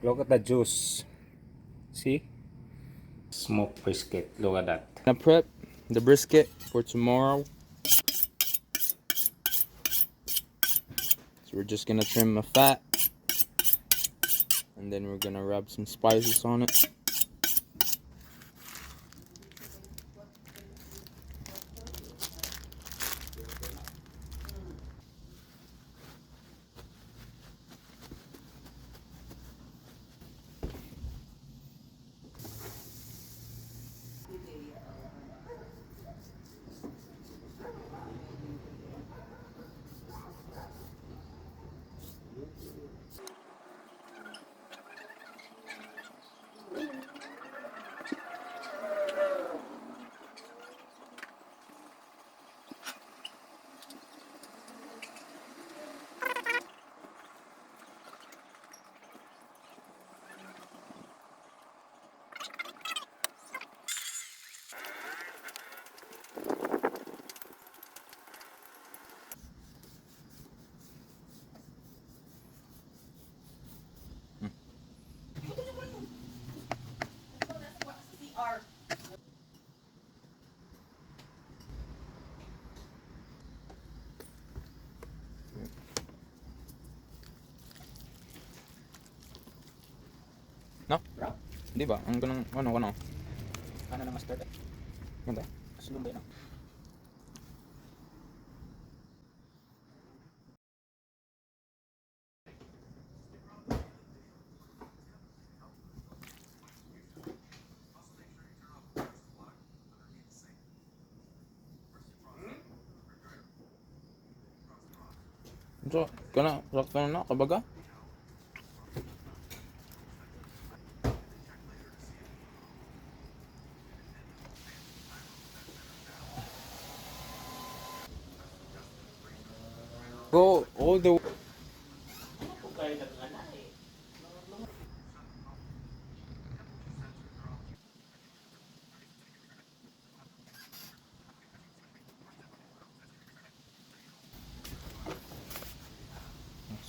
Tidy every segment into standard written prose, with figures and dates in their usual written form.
Look at the juice. See? Smoked brisket. Look at that. Gonna prep the brisket for tomorrow. So we're just gonna trim the fat, and then we're gonna rub some spices on it. No? Di ba? Ang ganang ano. Ano na mustard? Ganda. Slumbay na. So, sakto na kabaga. Go all the way.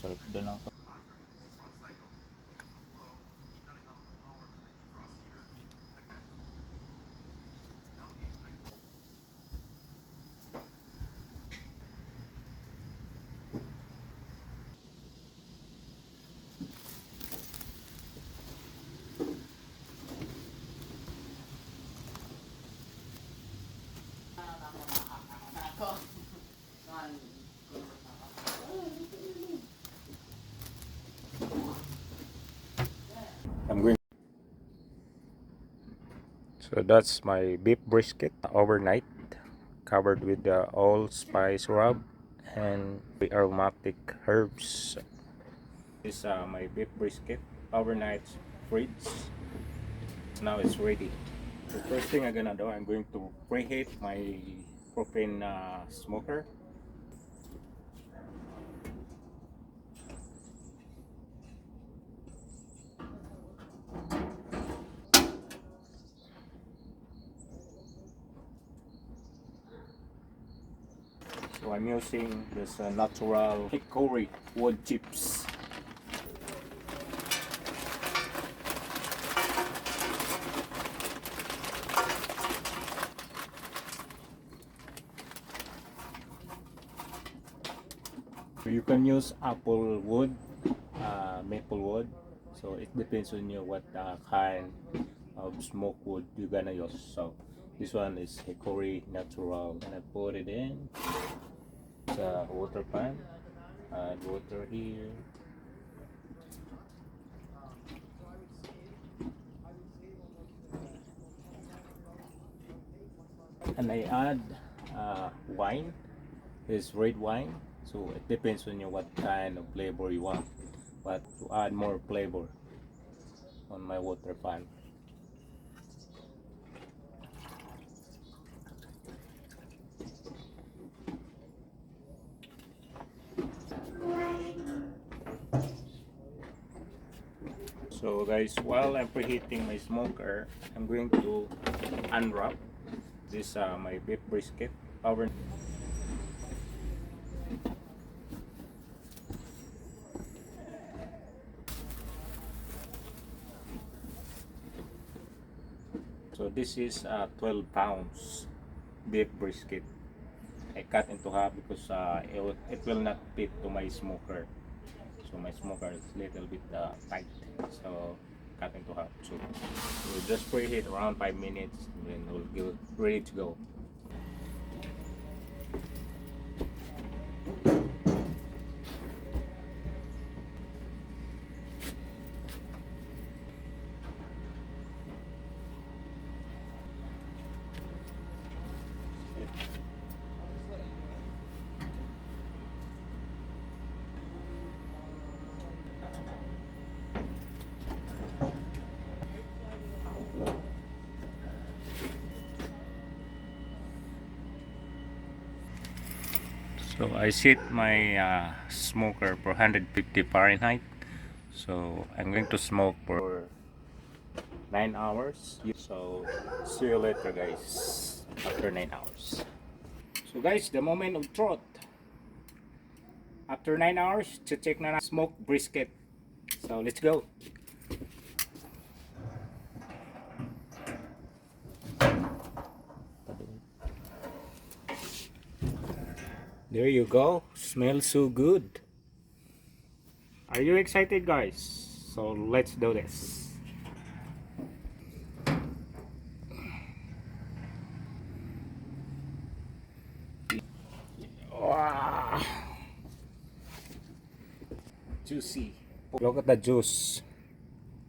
Sarap doon ako. I'm going. So that's my beef brisket overnight, covered with the allspice rub and the aromatic herbs. This is my beef brisket overnight fridge. Now it's ready. The first thing I'm gonna do, I'm going to preheat my propane smoker. So I'm using this natural hickory wood chips. So you can use apple wood, maple wood. So it depends on you what kind of smoke wood you're gonna use. So this one is hickory natural, and I put it in the water pan. Add water here. And I add wine. Is red wine. So it depends on you what kind of flavor you want. But to add more flavor on my water pan. So guys, while I'm preheating my smoker, I'm going to unwrap this my beef brisket over. this is 12 pounds beef brisket. I cut into half because it will not fit to my smoker. So my smoker is a little bit tight. So cut into half. So we'll just preheat around 5 minutes and then we'll get ready to go. So I set my smoker for 150 Fahrenheit. So I'm going to smoke for 9 hours. So see you later guys after 9 hours. So guys, the moment of truth. After 9 hours, to check na smoke brisket. So let's go. There you go. Smells so good. Are you excited guys? So let's do this. Wow. Juicy. Look at the juice.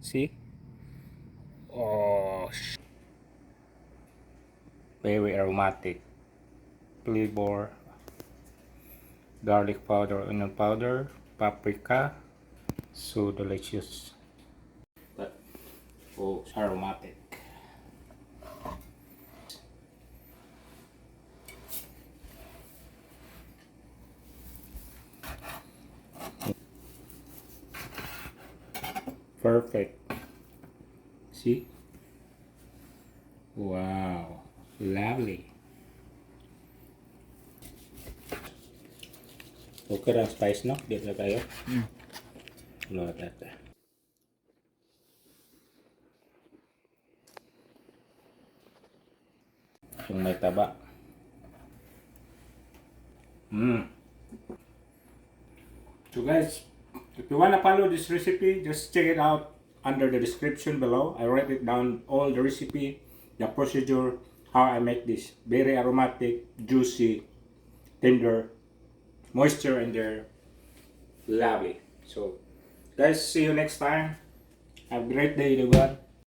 See? Oh, very aromatic. Flavor. Garlic powder, onion powder, paprika. So delicious. But oh, aromatic. Perfect. See? Wow. Lovely. Okay ang spice no? Dito na tayo. Load that. Yung may taba. So guys, if you wanna follow this recipe, just check it out under the description below. I write it down all the recipe, the procedure, how I make this. Very aromatic, juicy, tender, moisture in there. Lovely. So guys, see you next time. Have a great day everyone.